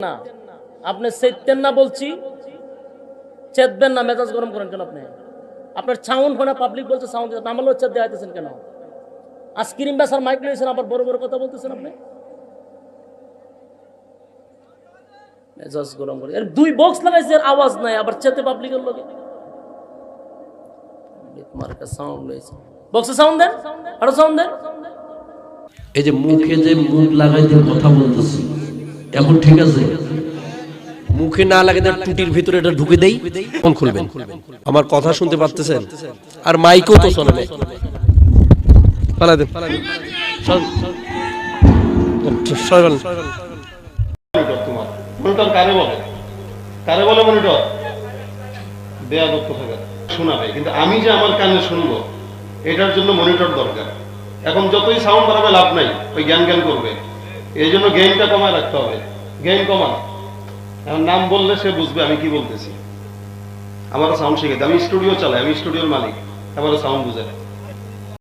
না, আপনি চেতেন না বলছি, চেতবেন না। মেজাজ গরম করেন কেন আপনি? আপনার সাউন্ড ফোনে পাবলিক বলছে সাউন্ড দিতে, আমার হচ্ছে দেখাইতেছেন কেন? আইসক্রিম বেচার মাইক নিয়েছেন, আবার বড় বড় কথা বলতেছেন আপনি। মেজাজ গরম করে, এর দুই বক্স লাগাইছে, এর আওয়াজ নাই, আবার চেতে পাবলিকের লগে মার্কা সাউন্ড নিয়েছে। বক্সে সাউন্ড দেন, আরো সাউন্ড দেন। এই যে মুখে যে মুখ লাগাই দিয়ে কথা বলতেছি, এখন ঠিক আছে? মুখে না লাগে টুটির ভিতরে এটা ঢুকে দেই, কোন খুলবেন? আমার কথা শুনতে পারতেছেন? আর মাইকও তো চলে না। পালা দেন, মনিটর কারে বলে? কারে বলে মনিটর? বেয়াদব কোথাকার। শোনাবে, কিন্তু আমি যে আমার কানে শুনবো এটার জন্য মনিটর দরকার। এখন যতই সাউন্ড বাড়াবে লাভ নাই, ওই জ্ঞান জ্ঞান করবে। এই জন্য গেইনটা কমায় রাখতে হবে। গেইন কমান, এখন নাম বললে সে বুঝবে আমি কি বলতেছি। আমারও সাউন্ড শিখে, আমি স্টুডিও চালাই, আমি স্টুডিওর মালিক, আমারও সাউন্ড বুঝে।